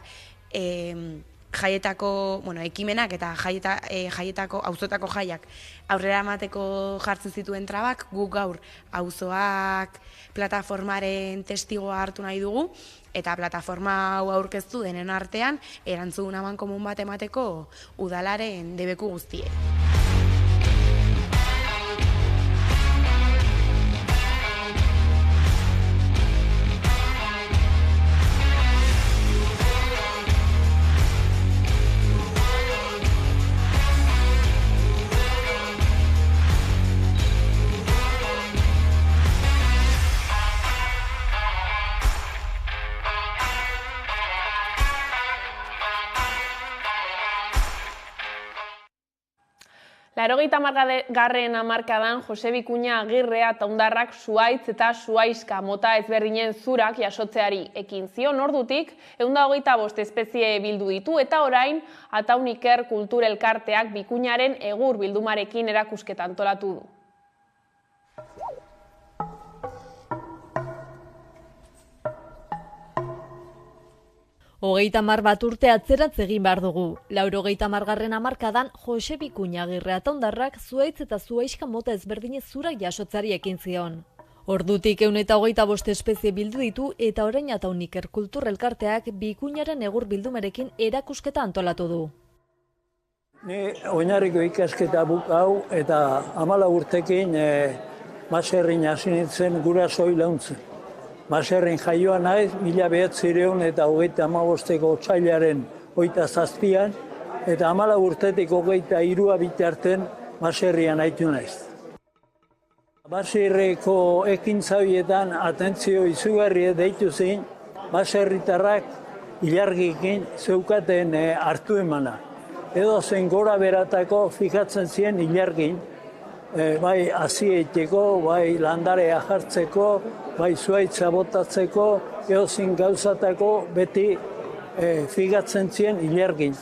jaietako ekimenak eta jaietako auzoetako jaiak aurrera emateko jartzen zituen trabak, guk gaur auzoak plataformaren testigoa hartu nahi dugu eta plataforma hau aurkeztu denen artean erantzun amankomun bat emateko udalaren debeku guztie. Laurogeita hamargarren hamarkadan Jose Bikuña Agirrea eta Hondarrak zuhaitz eta zuhaixka mota ezberdinen zurak jasotzeari ekin zion. Ordutik 125 espezie bildu ditu eta orain Atauniker Kultur Elkarteak Bikuñaren egur bildumarekin erakusketa antolatu du. Hogeita hamar bat urte atzeratz egin behar dugu. Laurogeita hamargarren hamarkadan Jose Bikuña Agirrea eta Hondarrak zuhaitz eta zuhaixka mota ezberdinez zurak jasotzari ekin zion. Ordutik 125 espezie bildu ditu eta orain Atauniker Kultur Elkarteak Bikuñaren egur bildumarekin erakusketa antolatu du. Ni oinarriko ikasketa bukau eta 14 urtekin baserrin hasi nintzen gurasoi launtzen. Baserrin jaioa naiz, 1925 otsailaren 27an, eta 14 urtetik 23 bitarten baserrian haitu naiz. Baserriko ekintzabietan atentzio izugarri deitu zein, baserritarrak ilargikin zeukaten hartu emana. Edo zen gora beratako fijatzen ziren ilargin, bai azieiteko, bai landarea jartzeko, bai zuhaitza botatzeko, edo zin gauzatako beti figatzen ziren ilergin.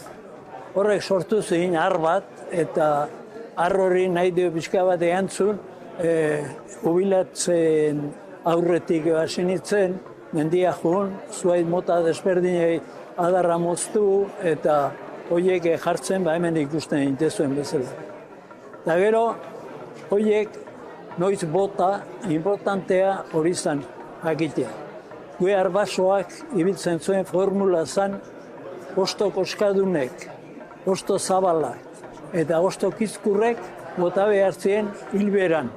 Horrek sortu zin har bat, eta har hori nahi dio pixka bat eantzun, jubilatzen aurretik hasi nintzen, mendia joan, zuait mota desberdinei adarra moztu, eta horiek jartzen, hemen ikusten intezuen bezala. Eta gero, horiek noiz bota, importantea hori zan, jakitea. Gue arbasoak ibiltzen zuen formula zan, osto koskadunek, osto zabalak, eta osto kizkurrek bota behar ziren hilberan.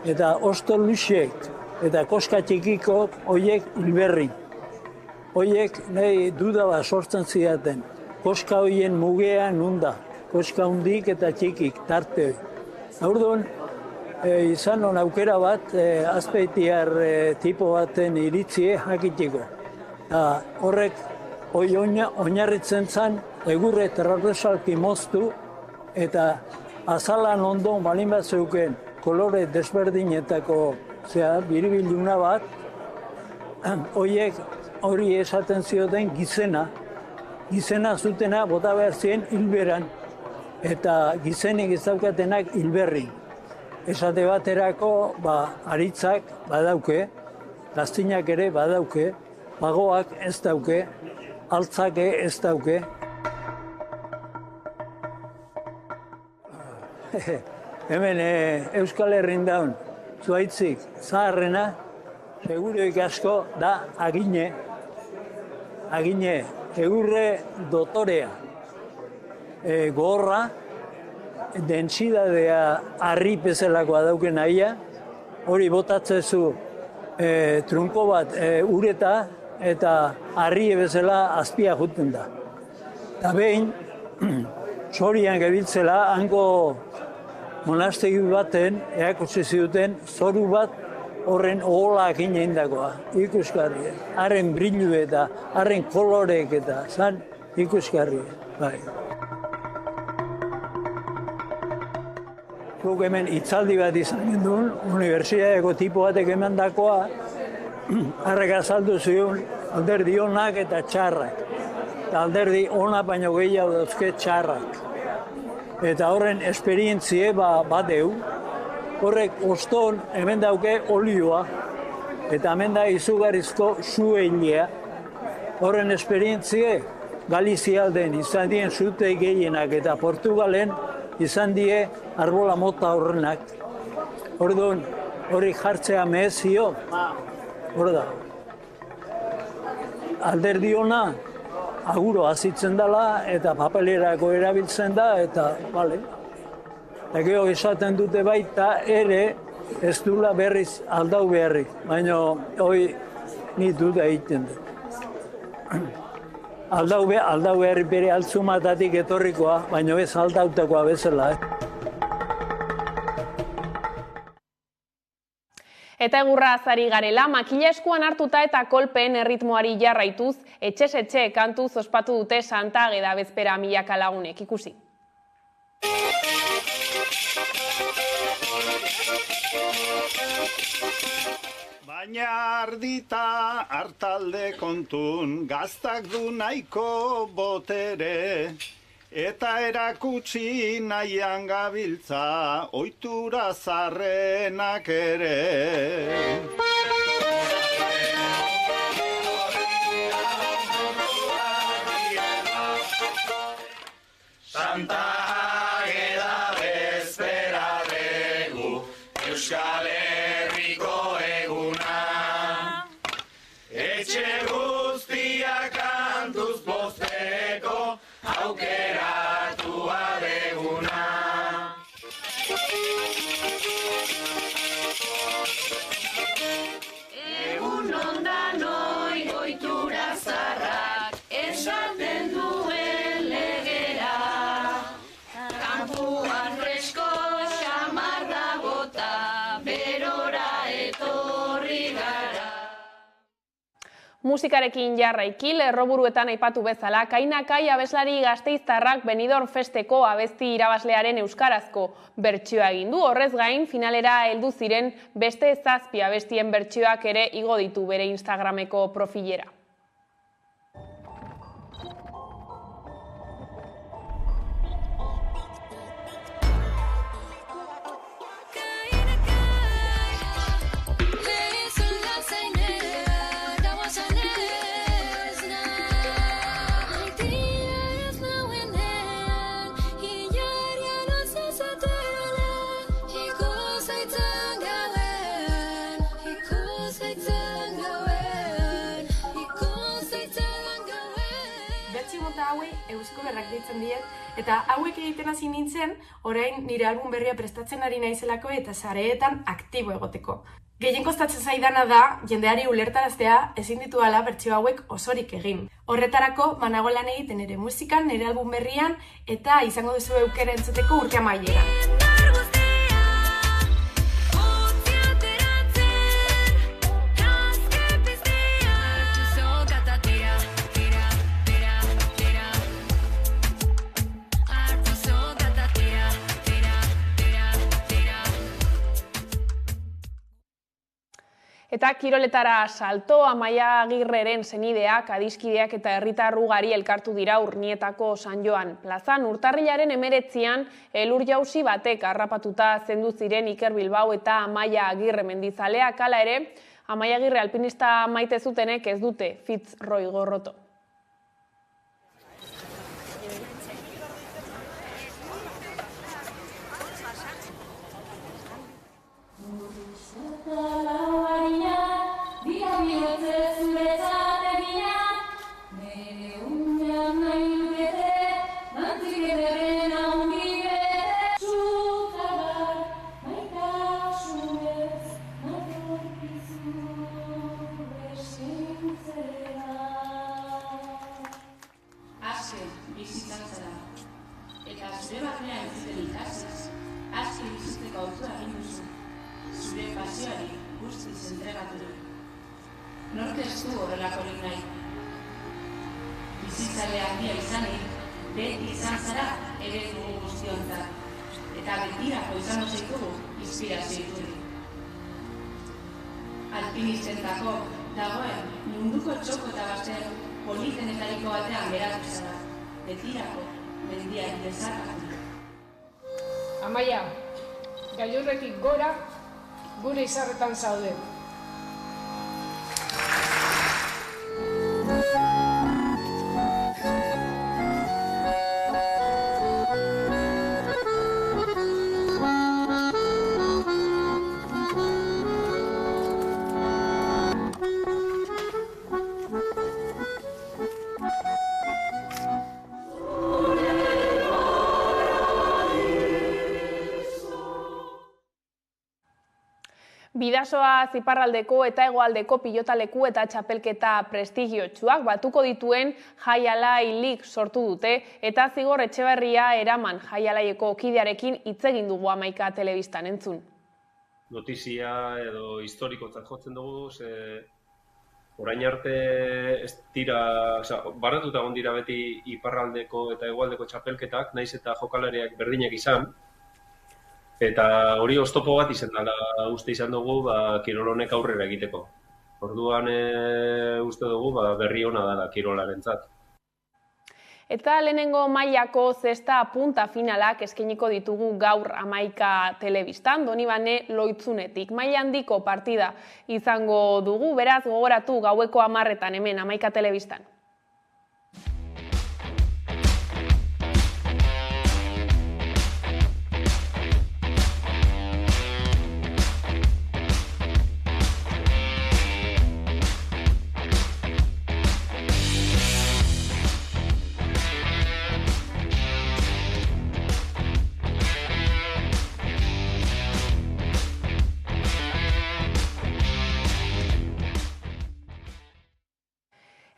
Eta osto luxek, eta koska txikiko horiek hilberri. Horiek nahi dudaba sortzen zidaten. Koska horien mugea nunda, koska hundik eta txikik, tarte hori. Orduan, izan hon aukera bat, azpeitiar tipo baten iritzie jakitiko. Horrek, hori oinarritzen zan, egurre transversalki moztu, eta azalan ondo balin bat zeuken kolore desberdinetako biribiluna bat, hori esaten zioten gizena zutena bota behar ziren hilberan, eta gizenik ez daukatenak hilberri. Esate baterako aritzak badauke, gaztinak ere badauke, pagoak ez dauke, altzak ez dauke. Hemen Euskal Herrin daun, zuaitzik, zaharrena, seguruik asko da agine, egurre dotorea, gogorra, dentsidadea harri bezalakoa dauken aia, hori botatzezu trunko bat ureta eta harri bezala azpia juten da. Eta behin, sorian gebiltzela, hango monastegi baten, eakutsi ziduten, zoru bat horren oholak indakoa, ikusgarri. Haren brillu eta, haren kolorek eta, zan ikusgarri. Bai. Guk hemen itzaldi bat izan gendun, unibertsitateko tipo batek emandakoa, harrek azaldu zion alderdi onak eta txarrak. Alderdi ona baino gehiago dauzke txarrak. Eta horren esperientzie badeu, horrek oston hemen dauke olioa, eta hemen da izugarrizko zueilea. Horren esperientzie Galizialden izan dien zute gehienak eta Portugalen izan die arbola mota horrenak. Orduan, hori jartzea mehezio, hor da. Alderdi ona, aguro azitzen dela eta papelerako erabiltzen da, eta bale. Eta gero esaten dute baita ere ez dula berriz aldau beharrik, baina hori ni duda egiten dut. Aldau beharri bere altzumatatik etorrikoa, baina ez aldautakoa bezala. Eta egurra azari garela, makila eskuan hartuta eta kolpeen erritmoari jarraituz, etxez-etxe kantuz ospatu dute Santa Ageda bezpera milaka lagunek, ikusi. Baina ardita hartalde kontun, gaztak du nahiko botere, eta erakutsi nahian gabiltza, ohitura zarrenak ere. Santa Ageda bezpera dugu, Euskal Herriko eguna. Etxe guztiak kantuz pozteko, aukeratua deguna. Egun ondan oi ohitura zarrak, esaten duen legera. Kanpuan fresko xamar dagota, berora etorri gara. Musikarekin jarraiki, lerroburuetan aipatu bezala, Kainakai abeslari gasteiztarrak Benidorm Festeko abesti irabazlearen euskarazko bertsioa egin du. Horrez gain, finalera heldu ziren beste 7 abestien bertsioak ere igo ditu bere Instagrameko profilera. coverrak deitzen diet, eta hauek egiten hasi nintzen, orain nire album berria prestatzen ari naizelako eta sareetan aktibo egoteko. Gehien kostatzen zaidana da, jendeari ulertaraztea ezin dituala bertsio hauek osorik egin. Horretarako, banago lan egiten ere musikan, nire album berrian, eta izango duzu aukera entzuteko urte amaieran. Eta kiroletara salto, Amaia Agirreren senideak, adiskideak eta herritar ugari elkartu dira Urnietako San Joan plazan. Urtarrilaren 19an elur jausi batek harrapatuta zendu ziren Iker Bilbao eta Amaia Agirre mendizaleak. Hala ere, Amaia Agirre alpinista maite zutenek ez dute Fitzroy gorroto. Nork ez du horrelakorik nahi. Bizitzale handia izanik, beti izan zara ere dugu guztiontzat. Eta betirako izango zaitugu inspirazio iturri. Alpinistentako dagoen munduko txoko eta baster politenetariko batean geratu zara. Betirako mendiak dezakatu. Amaia, gailurretik gora, gure izarretan zaude. Bidasoa Ziparraldeko eta Hegoaldeko pilotaleku eta txapelketa prestigiotsuak batuko dituen Jai Alai League sortu dute eta Zigor Etxeberria eraman Jai Alaieko kidearekin hitz egin dugu Hamaika telebistan entzun. Notizia edo historikotzat jotzen dugu, orain arte ez dira, baratuta egon dira beti Iparraldeko eta Hegoaldeko txapelketak, naiz eta jokalariak berdinak izan. Eta hori oztopo bat izan dela uste izan dugu kirol honek aurrera egiteko. Orduan uste dugu berri ona dela kirolarentzat. Eta lehenengo mailako zesta punta finalak eskainiko ditugu gaur Hamaika telebistan, Donibane Loitzunetik. Maila handiko partida izango dugu, beraz gogoratu gaueko 10etan hemen Hamaika telebistan.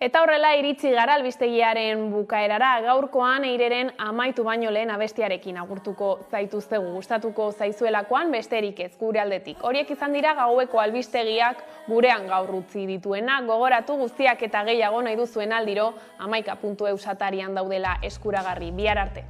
Eta horrela iritsi gara albistegiaren bukaerara, gaurkoan Eireren amaitu baino lehen abestiarekin agurtuko zaituztegu, gustatuko zaizuelakoan besterik ez gure aldetik. Horiek izan dira gaueko albistegiak gurean gaur utzi dituena, gogoratu guztiak eta gehiago nahi duzuen aldiro hamaika.eus atarian daudela eskuragarri. Bihar arte.